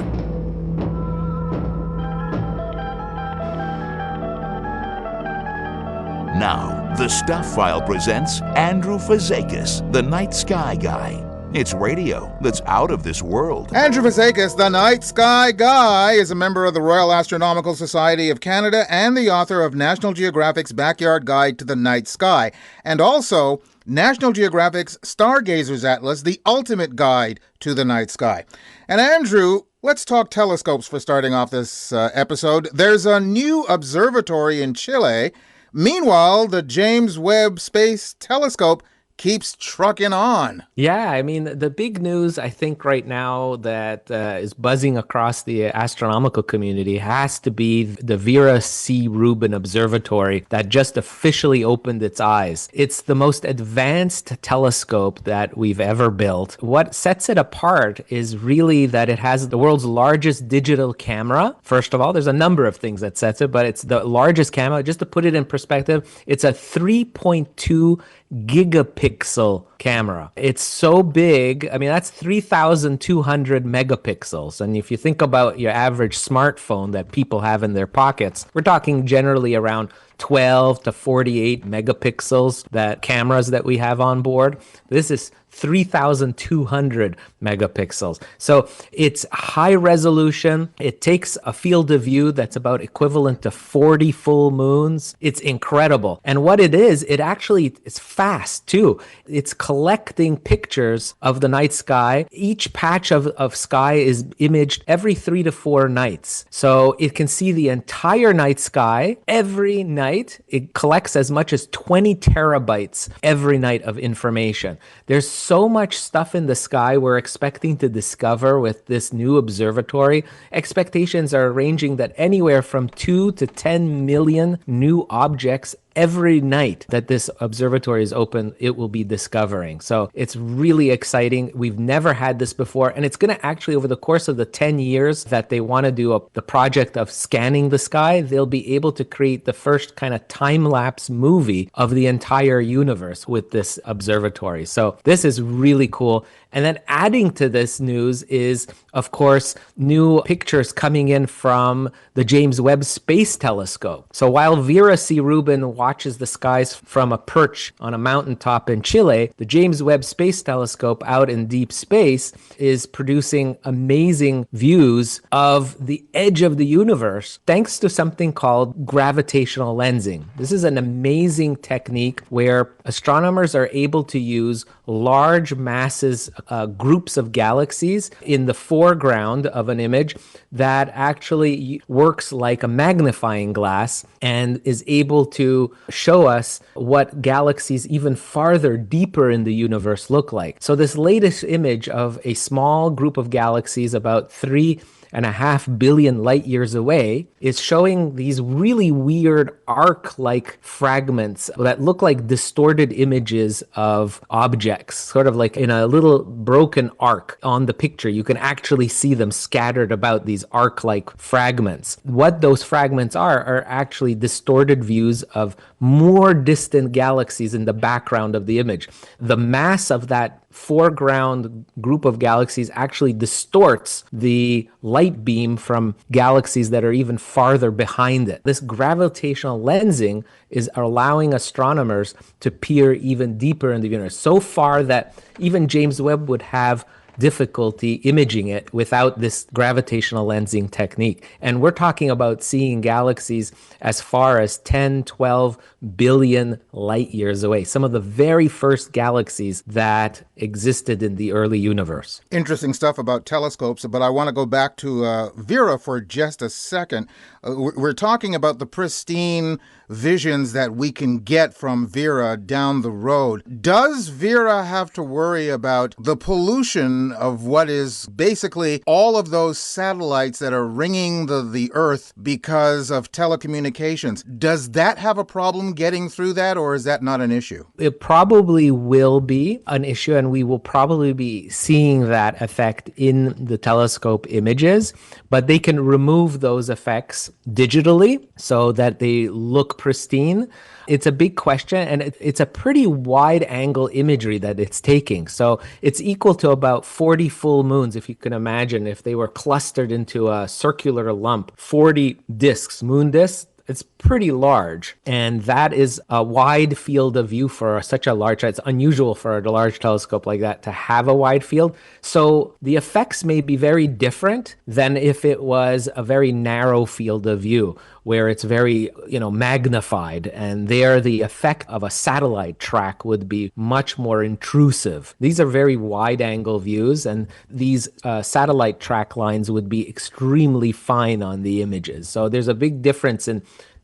Now, the Stuff File presents Andrew Fazekas, the Night Sky Guy. It's radio that's out of this world. Andrew Fazekas, the Night Sky Guy, is a member of the Royal Astronomical Society of Canada and the author of National Geographic's Backyard Guide to the Night Sky, and also National Geographic's Stargazer's Atlas, the ultimate guide to the night sky. And Andrew, let's talk telescopes for starting off this episode. There's a new observatory in Chile. Meanwhile, the James Webb Space Telescope keeps trucking on. Yeah, I mean, the big news, I think, right now that is buzzing across the astronomical community has to be the Vera C. Rubin Observatory that just officially opened its eyes. It's the most advanced telescope that we've ever built. What sets it apart is really that it has the world's largest digital camera. First of all, there's a number of things that sets it, but it's the largest camera. Just to put it in perspective, it's a 3.2 gigapixel camera. It's so big. I mean, that's 3,200 megapixels. And if you think about your average smartphone that people have in their pockets, we're talking generally around 12 to 48 megapixels, that cameras that we have on board. This is 3,200 megapixels. So it's high resolution. It takes a field of view that's about equivalent to 40 full moons. It's incredible. And what it is, it actually is fast too. It's collecting pictures of the night sky. Each patch of sky is imaged every 3 to 4 nights. So it can see the entire night sky every night. It collects as much as 20 terabytes every night of information. There's so much stuff in the sky we're expecting to discover with this new observatory. Expectations are ranging that anywhere from 2 to 10 million new objects every night that this observatory is open, it will be discovering. So it's really exciting. We've never had this before. And it's going to actually, over the course of the 10 years that they want to do the project of scanning the sky, they'll be able to create the first kind of time-lapse movie of the entire universe with this observatory. So this is really cool. And then adding to this news is, of course, new pictures coming in from the James Webb Space Telescope. So while Vera C. Rubin watches the skies from a perch on a mountaintop in Chile, the James Webb Space Telescope out in deep space is producing amazing views of the edge of the universe thanks to something called gravitational lensing. This is an amazing technique where astronomers are able to use large masses, groups of galaxies in the foreground of an image that actually works like a magnifying glass and is able to show us what galaxies even farther, deeper in the universe look like. So this latest image of a small group of galaxies about 3.5 billion light years away is showing these really weird arc-like fragments that look like distorted images of objects, sort of like in a little broken arc on the picture. You can actually see them scattered about these arc-like fragments. What those fragments are actually distorted views of more distant galaxies in the background of the image. The mass of that foreground group of galaxies actually distorts the light beam from galaxies that are even farther behind it. This gravitational lensing is allowing astronomers to peer even deeper in the universe, so far that even James Webb would have difficulty imaging it without this gravitational lensing technique. And we're talking about seeing galaxies as far as 10, 12 billion light years away, some of the very first galaxies that existed in the early universe. Interesting stuff about telescopes, but I want to go back to Vera for just a second. We're talking about the pristine visions that we can get from Vera down the road. Does Vera have to worry about the pollution of what is basically all of those satellites that are ringing the Earth because of telecommunications? Does that have a problem getting through that, or is that not an issue? It probably will be an issue, and we will probably be seeing that effect in the telescope images, but they can remove those effects digitally so that they look pristine. It's a big question, and it's a pretty wide angle imagery that it's taking. So it's equal to about 40 full moons, if you can imagine, if they were clustered into a circular lump, 40 disks, moon disks. It's pretty large, and that is a wide field of view for such a large. It's unusual for a large telescope like that to have a wide field. So the effects may be very different than if it was a very narrow field of view, where it's very, magnified, and there the effect of a satellite track would be much more intrusive. These are very wide-angle views, and these satellite track lines would be extremely fine on the images. So there's a big difference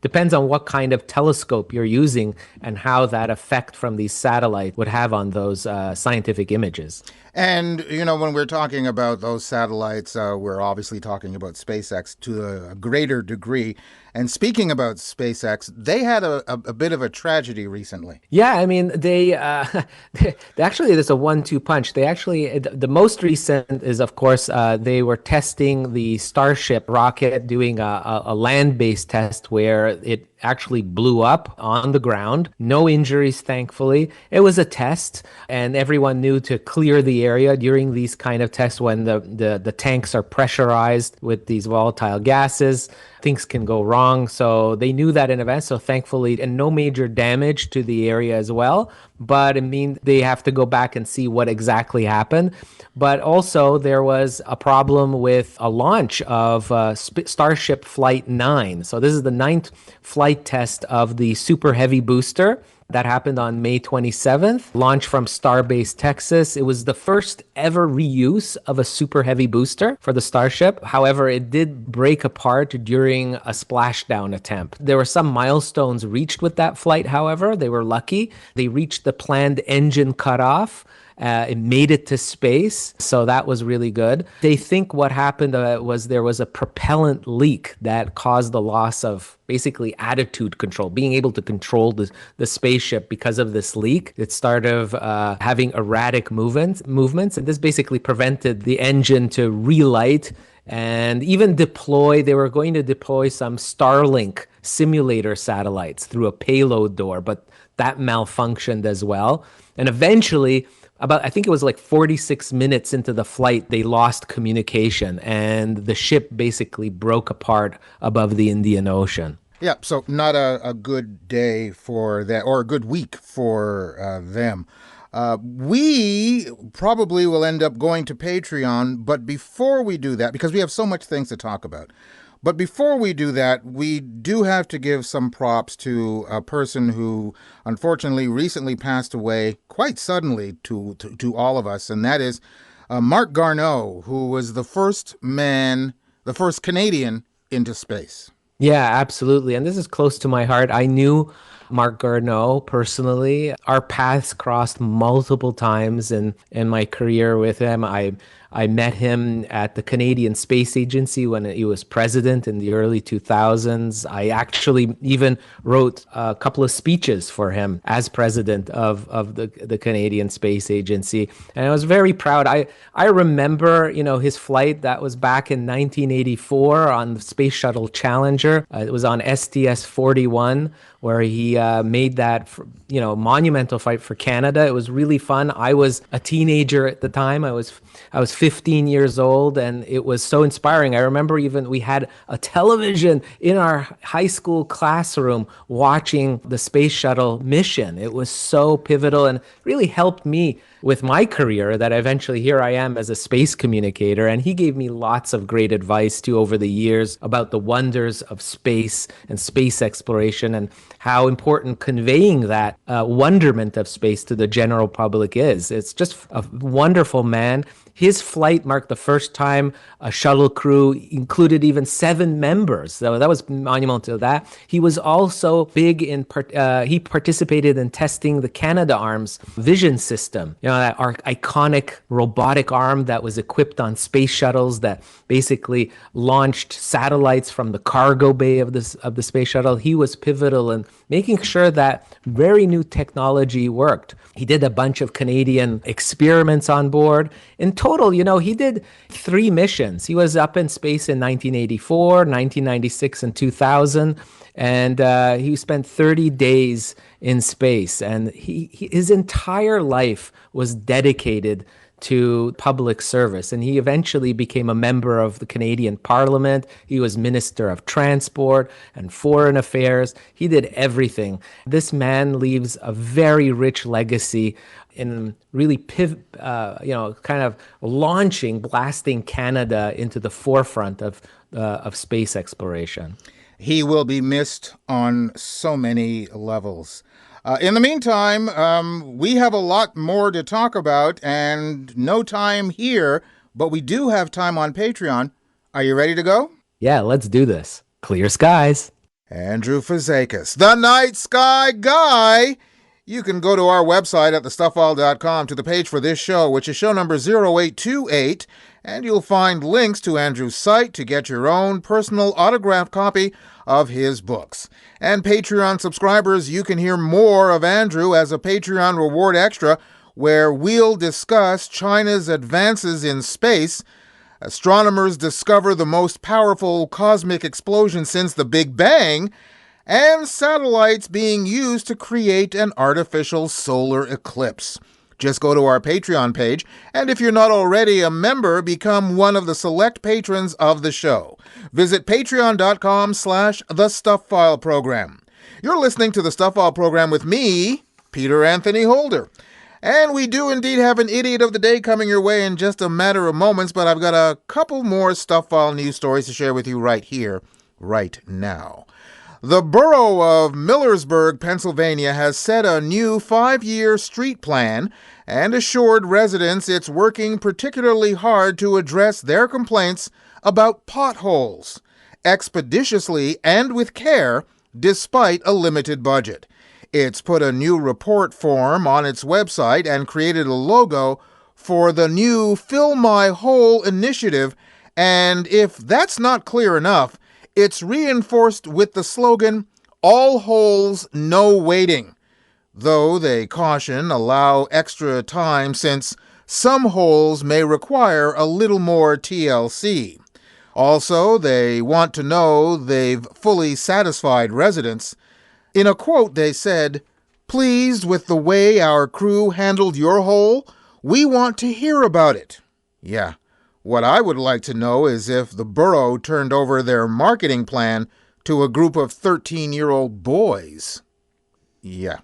depends on what kind of telescope you're using and how that effect from these satellites would have on those scientific images. And, when we're talking about those satellites, we're obviously talking about SpaceX to a greater degree. And speaking about SpaceX, they had a bit of a tragedy recently. Yeah, I mean, they actually, there's a 1-2 punch. The most recent is, of course, they were testing the Starship rocket, doing a land-based test where it actually blew up on the ground. No injuries, thankfully. It was a test, and everyone knew to clear the area during these kind of tests when the tanks are pressurized with these volatile gases. Things can go wrong. So they knew that in advance. So thankfully, and no major damage to the area as well. But they have to go back and see what exactly happened. But also there was a problem with a launch of Starship Flight 9. So this is the 9th flight test of the Super Heavy booster. That happened on May 27th, launched from Starbase, Texas. It was the first ever reuse of a Super Heavy booster for the Starship. However, it did break apart during a splashdown attempt. There were some milestones reached with that flight, however. They were lucky. They reached the planned engine cutoff. It made it to space, so that was really good. They think what happened was there was a propellant leak that caused the loss of basically attitude control, being able to control the spaceship because of this leak. It started having erratic movements, and this basically prevented the engine to relight and even deploy. They were going to deploy some Starlink simulator satellites through a payload door, but that malfunctioned as well. And eventually, I think it was like 46 minutes into the flight, they lost communication and the ship basically broke apart above the Indian Ocean. Yeah, so not a good day for that, or a good week for them. We probably will end up going to Patreon, but before we do that, because we have so much things to talk about, but before we do that, we do have to give some props to a person who unfortunately recently passed away quite suddenly to all of us, and that is Marc Garneau, who was the first Canadian into space. Yeah, absolutely. And this is close to my heart. I knew Marc Garneau personally. Our paths crossed multiple times in my career with him. I met him at the Canadian Space Agency when he was president in the early 2000s. I actually even wrote a couple of speeches for him as president of the Canadian Space Agency. And I was very proud. I remember, his flight. That was back in 1984 on the Space Shuttle Challenger. It was on STS-41 where he made that, monumental fight for Canada. It was really fun. I was a teenager at the time. I was 15 years old, and it was so inspiring. I remember even we had a television in our high school classroom watching the space shuttle mission. It was so pivotal and really helped me with my career that eventually here I am as a space communicator. And he gave me lots of great advice too over the years about the wonders of space and space exploration and how important conveying that wonderment of space to the general public is. It's just a wonderful man. His flight marked the first time a shuttle crew included even 7 members. So that was monumental to that. He was also big in, he participated in testing the Canadarm's vision system. That iconic robotic arm that was equipped on space shuttles that basically launched satellites from the cargo bay of the space shuttle. He was pivotal in making sure that very new technology worked. He did a bunch of Canadian experiments on board. In total, he did 3 missions. He was up in space in 1984, 1996, and 2000. And he spent 30 days in space. And his entire life was dedicated to public service. And he eventually became a member of the Canadian Parliament. He was Minister of Transport and Foreign Affairs. He did everything. This man leaves a very rich legacy in really kind of blasting Canada into the forefront of space exploration. He will be missed on so many levels. In the meantime, we have a lot more to talk about and no time here, but we do have time on Patreon. Are you ready to go? Yeah, let's do this. Clear skies. Andrew Fazekas, the Night Sky Guy. You can go to our website at thestufffile.com to the page for this show, which is show number 0828, and you'll find links to Andrew's site to get your own personal autographed copy of his books. And Patreon subscribers, you can hear more of Andrew as a Patreon reward extra, where we'll discuss China's advances in space. Astronomers discover the most powerful cosmic explosion since the Big Bang, and satellites being used to create an artificial solar eclipse. Just go to our Patreon page, and if you're not already a member, become one of the select patrons of the show. Visit patreon.com/The Stuff File Program. You're listening to The Stuff File Program with me, Peter Anthony Holder. And we do indeed have an Idiot of the Day coming your way in just a matter of moments, but I've got a couple more Stuff File news stories to share with you right here, right now. The borough of Millersburg, Pennsylvania, has set a new 5-year street plan and assured residents it's working particularly hard to address their complaints about potholes, expeditiously and with care, despite a limited budget. It's put a new report form on its website and created a logo for the new Fill My Hole initiative, and if that's not clear enough, it's reinforced with the slogan, "All holes, no waiting." Though they caution allow extra time since some holes may require a little more TLC. Also, they want to know they've fully satisfied residents. In a quote, they said, "Pleased with the way our crew handled your hole? We want to hear about it. Yeah, what I would like to know is if the borough turned over their marketing plan to a group of 13-year-old boys. Yeah.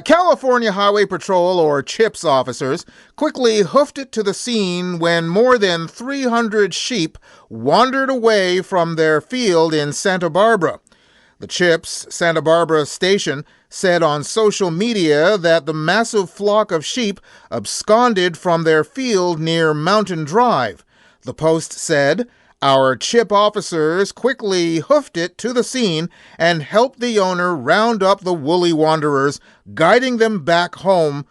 California Highway Patrol, or CHIPS officers, quickly hoofed it to the scene when more than 300 sheep wandered away from their field in Santa Barbara. The CHIPS Santa Barbara station said on social media that the massive flock of sheep absconded from their field near Mountain Drive. The Post said, "Our CHIP officers quickly hoofed it to the scene and helped the owner round up the woolly wanderers, guiding them back home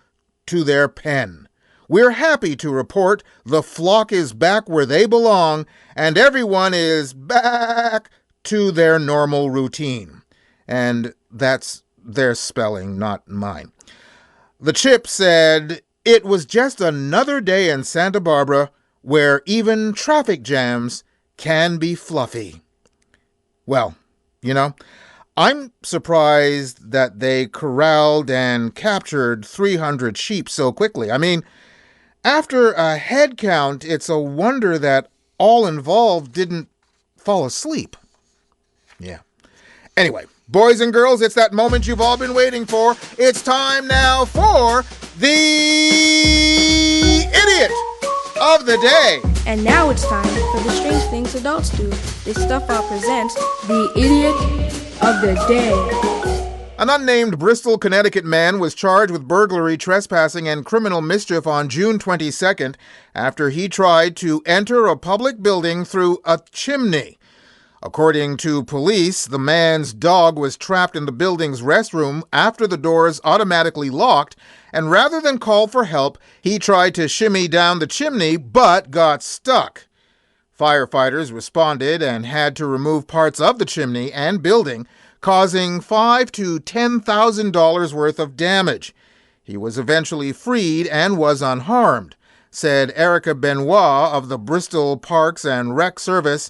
to their pen. We're happy to report the flock is back where they belong and everyone is back to their normal routine." And that's their spelling, not mine. The CHIP said it was just another day in Santa Barbara where even traffic jams can be fluffy. Well, I'm surprised that they corralled and captured 300 sheep so quickly. I mean, after a head count, it's a wonder that all involved didn't fall asleep. Yeah. Anyway, boys and girls, it's that moment you've all been waiting for. It's time now for the Idiot of the Day. And now it's time for the strange things adults do. The Stuff File presents the Idiot of the Day. An unnamed Bristol, Connecticut man was charged with burglary, trespassing, and criminal mischief on June 22nd after he tried to enter a public building through a chimney. According to police, the man's dog was trapped in the building's restroom after the doors automatically locked, and rather than call for help, he tried to shimmy down the chimney but got stuck. Firefighters responded and had to remove parts of the chimney and building, causing $5,000 to $10,000 worth of damage. He was eventually freed and was unharmed, said Erica Benoit of the Bristol Parks and Rec Service.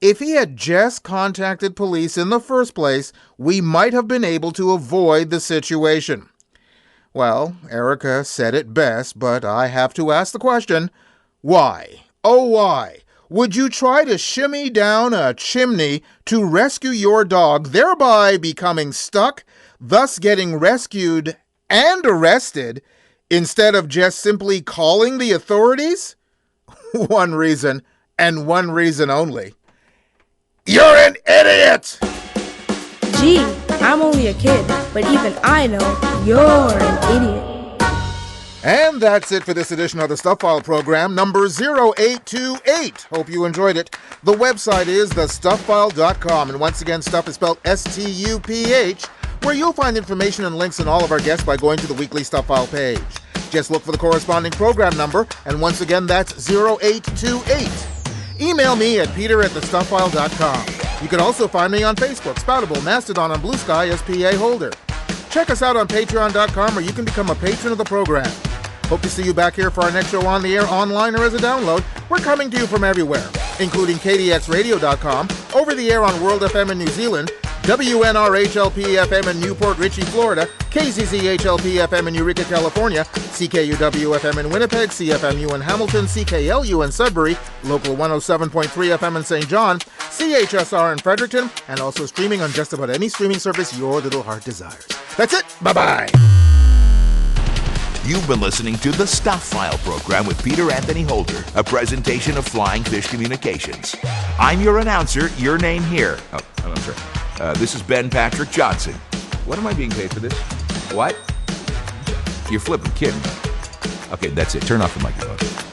If he had just contacted police in the first place, we might have been able to avoid the situation. Well, Erica said it best, but I have to ask the question, why? Oh, why? Would you try to shimmy down a chimney to rescue your dog, thereby becoming stuck, thus getting rescued and arrested, instead of just simply calling the authorities? One reason, and one reason only. You're an idiot! Gee, I'm only a kid, but even I know you're an idiot. And that's it for this edition of the Stuff File program, number 0828. Hope you enjoyed it. The website is thestufffile.com, and once again, stuff is spelled S-T-U-P-H, where you'll find information and links on all of our guests by going to the weekly Stuff File page. Just look for the corresponding program number, and once again, that's 0828. Email me at peter@thestufffile.com. You can also find me on Facebook, Spoutable, Mastodon, and Blue Sky as PA Holder. Check us out on patreon.com, where you can become a patron of the program. Hope to see you back here for our next show on the air, online, or as a download. We're coming to you from everywhere, including KDXRadio.com, over the air on World FM in New Zealand, WNRHLP-FM in Newport Richey, Florida, KZZHLP-FM in Eureka, California, CKUW-FM in Winnipeg, CFMU in Hamilton, CKLU in Sudbury, Local 107.3 FM in St. John, CHSR in Fredericton, and also streaming on just about any streaming service your little heart desires. That's it. Bye-bye. You've been listening to the Stuff File program with Peter Anthony Holder, a presentation of Flying Fish Communications. I'm your announcer, your name here. Oh, I'm sorry. This is Ben Patrick Johnson. What am I being paid for this? What? You're flipping kidding me. Okay, that's it. Turn off the microphone.